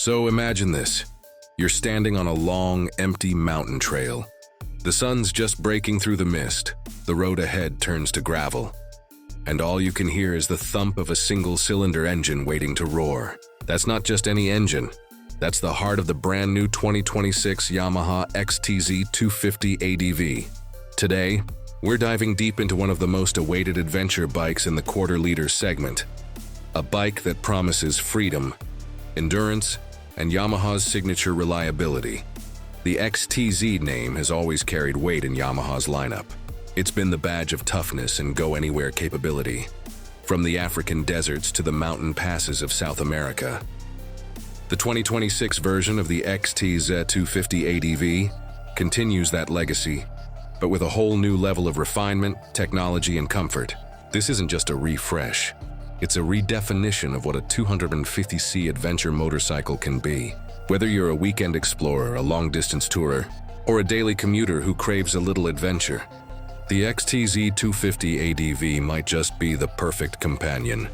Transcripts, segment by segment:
So imagine this. You're standing on a long, empty mountain trail. The sun's just breaking through the mist. The road ahead turns to gravel. And all you can hear is the thump of a single-cylinder engine waiting to roar. That's not just any engine. That's the heart of the brand new 2026 Yamaha XTZ250 ADV. Today, we're diving deep into one of the most awaited adventure bikes in the quarter-liter segment. A bike that promises freedom, endurance, and Yamaha's signature reliability. The XTZ name has always carried weight in Yamaha's lineup. It's been the badge of toughness and go-anywhere capability, from the African deserts to the mountain passes of South America. The 2026 version of the XTZ250 ADV continues that legacy, but with a whole new level of refinement, technology, and comfort. This isn't just a refresh. It's a redefinition of what a 250c adventure motorcycle can be. Whether you're a weekend explorer, a long-distance tourer, or a daily commuter who craves a little adventure, the XTZ250 ADV might just be the perfect companion.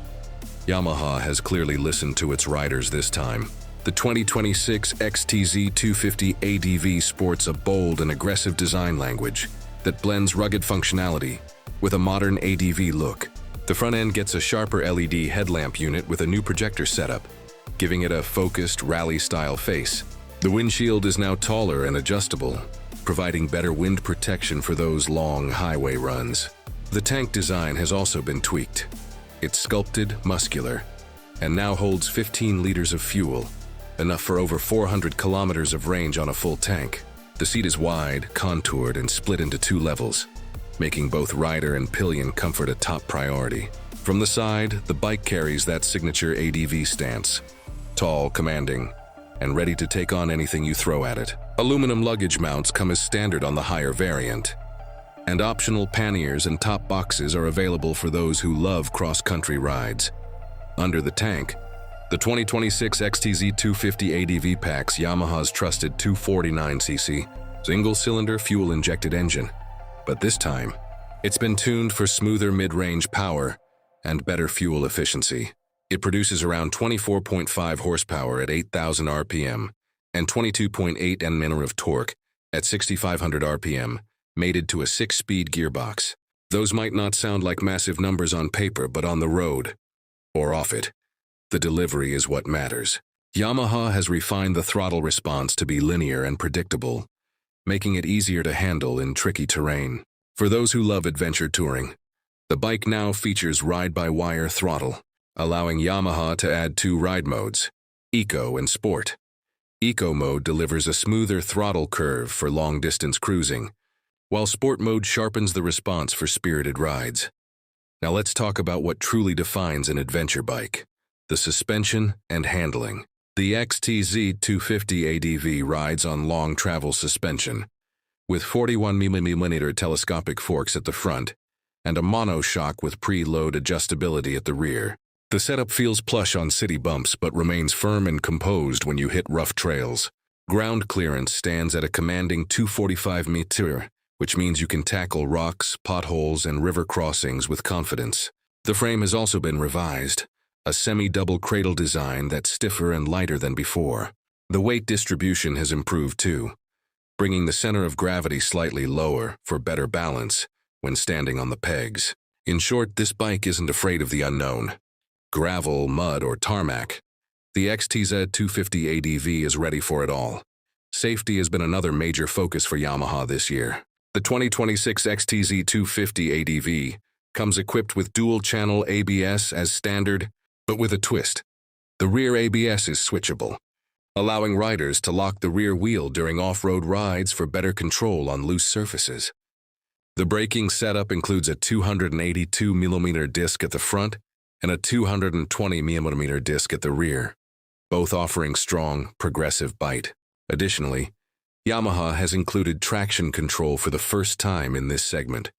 Yamaha has clearly listened to its riders this time. The 2026 XTZ250 ADV sports a bold and aggressive design language that blends rugged functionality with a modern ADV look. The front end gets a sharper LED headlamp unit with a new projector setup, giving it a focused, rally-style face. The windshield is now taller and adjustable, providing better wind protection for those long highway runs. The tank design has also been tweaked. It's sculpted, muscular, and now holds 15 liters of fuel, enough for over 400 kilometers of range on a full tank. The seat is wide, contoured, and split into two levels, making both rider and pillion comfort a top priority. From the side, the bike carries that signature ADV stance. Tall, commanding, and ready to take on anything you throw at it. Aluminum luggage mounts come as standard on the higher variant, and optional panniers and top boxes are available for those who love cross-country rides. Under the tank, the 2026 XTZ250 ADV packs Yamaha's trusted 249cc single-cylinder fuel-injected engine. But this time, it's been tuned for smoother mid-range power and better fuel efficiency. It produces around 24.5 horsepower at 8,000 RPM and 22.8 Nm of torque at 6,500 RPM, mated to a 6-speed gearbox. Those might not sound like massive numbers on paper, but on the road, or off it, the delivery is what matters. Yamaha has refined the throttle response to be linear and predictable, making it easier to handle in tricky terrain. For those who love adventure touring, the bike now features ride-by-wire throttle, allowing Yamaha to add two ride modes, Eco and Sport. Eco mode delivers a smoother throttle curve for long-distance cruising, while Sport mode sharpens the response for spirited rides. Now let's talk about what truly defines an adventure bike: the suspension and handling. The XTZ250 ADV rides on long travel suspension, with 41mm telescopic forks at the front and a monoshock with preload adjustability at the rear. The setup feels plush on city bumps but remains firm and composed when you hit rough trails. Ground clearance stands at a commanding 245 meters, which means you can tackle rocks, potholes, and river crossings with confidence. The frame has also been revised, a semi-double cradle design that's stiffer and lighter than before. The weight distribution has improved too, bringing the center of gravity slightly lower for better balance when standing on the pegs. In short, this bike isn't afraid of the unknown. Gravel, mud, or tarmac, the XTZ250 ADV is ready for it all. Safety has been another major focus for Yamaha this year. The 2026 XTZ250 ADV comes equipped with dual-channel ABS as standard, but with a twist. The rear ABS is switchable, allowing riders to lock the rear wheel during off-road rides for better control on loose surfaces. The braking setup includes a 282mm disc at the front and a 220mm disc at the rear, both offering strong, progressive bite. Additionally, Yamaha has included traction control for the first time in this segment,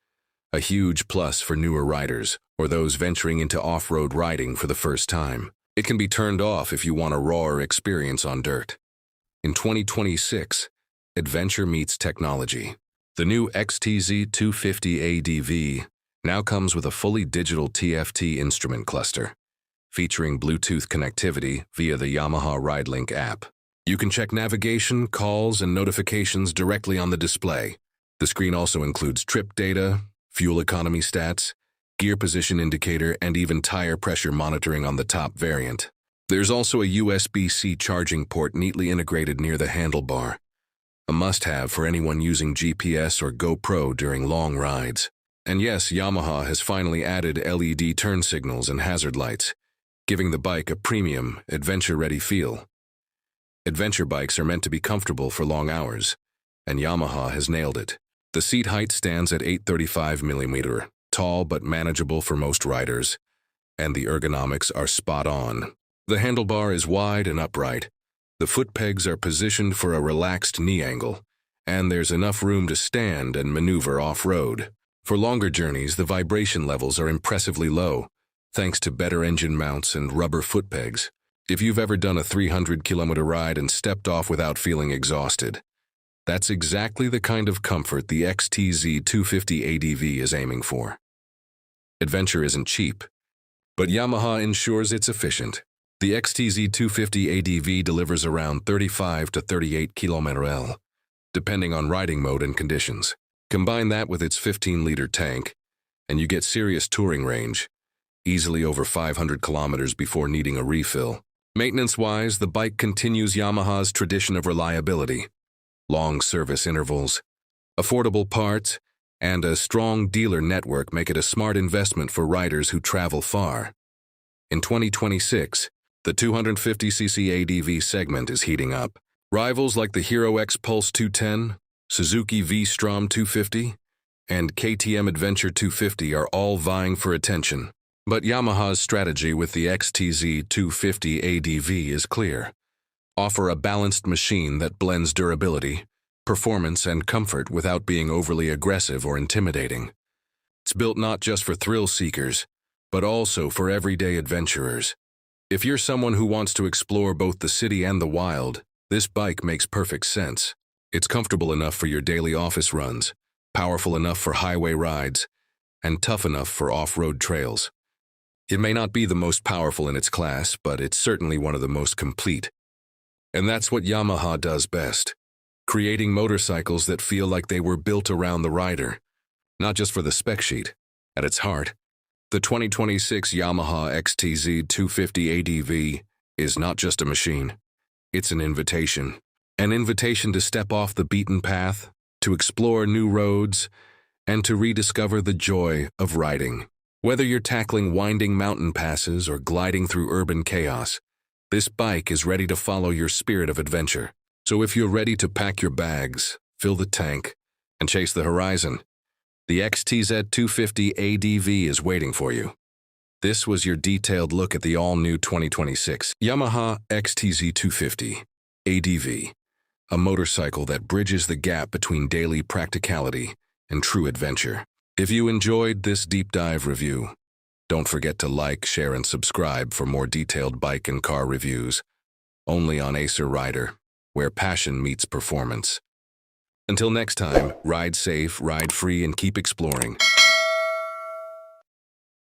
a huge plus for newer riders or those venturing into off-road riding for the first time. It can be turned off if you want a rawer experience on dirt. In 2026, adventure meets technology. The new XTZ250 ADV now comes with a fully digital TFT instrument cluster, featuring Bluetooth connectivity via the Yamaha RideLink app. You can check navigation, calls, and notifications directly on the display. The screen also includes trip data, fuel economy stats, gear position indicator, and even tire pressure monitoring on the top variant. There's also a USB-C charging port neatly integrated near the handlebar, a must-have for anyone using GPS or GoPro during long rides. And yes, Yamaha has finally added LED turn signals and hazard lights, giving the bike a premium, adventure-ready feel. Adventure bikes are meant to be comfortable for long hours, and Yamaha has nailed it. The seat height stands at 835mm, tall but manageable for most riders, and the ergonomics are spot on. The handlebar is wide and upright. The foot pegs are positioned for a relaxed knee angle, and there's enough room to stand and maneuver off-road. For longer journeys, the vibration levels are impressively low, thanks to better engine mounts and rubber foot pegs. If you've ever done a 300-kilometer ride and stepped off without feeling exhausted, that's exactly the kind of comfort the XTZ250 ADV is aiming for. Adventure isn't cheap, but Yamaha ensures it's efficient. The XTZ250 ADV delivers around 35 to 38 km/h, depending on riding mode and conditions. Combine that with its 15-liter tank, and you get serious touring range, easily over 500 kilometers before needing a refill. Maintenance-wise, the bike continues Yamaha's tradition of reliability. Long service intervals, affordable parts, and a strong dealer network make it a smart investment for riders who travel far. In 2026, the 250cc ADV segment is heating up. Rivals like the Hero X Pulse 210, Suzuki V-Strom 250, and KTM Adventure 250 are all vying for attention. But Yamaha's strategy with the XTZ250 ADV is clear. Offer a balanced machine that blends durability, performance, and comfort without being overly aggressive or intimidating. It's built not just for thrill seekers, but also for everyday adventurers. If you're someone who wants to explore both the city and the wild, this bike makes perfect sense. It's comfortable enough for your daily office runs, powerful enough for highway rides, and tough enough for off-road trails. It may not be the most powerful in its class, but it's certainly one of the most complete. And that's what Yamaha does best, creating motorcycles that feel like they were built around the rider, not just for the spec sheet. At its heart, the 2026 Yamaha XTZ250 ADV is not just a machine. It's an invitation to step off the beaten path, to explore new roads, and to rediscover the joy of riding. Whether you're tackling winding mountain passes or gliding through urban chaos, this bike is ready to follow your spirit of adventure. So if you're ready to pack your bags, fill the tank, and chase the horizon, the XTZ250 ADV is waiting for you. This was your detailed look at the all-new 2026 Yamaha XTZ250 ADV, a motorcycle that bridges the gap between daily practicality and true adventure. If you enjoyed this deep dive review, don't forget to like, share, and subscribe for more detailed bike and car reviews, only on Acer Rider, where passion meets performance. Until next time, ride safe, ride free, and keep exploring.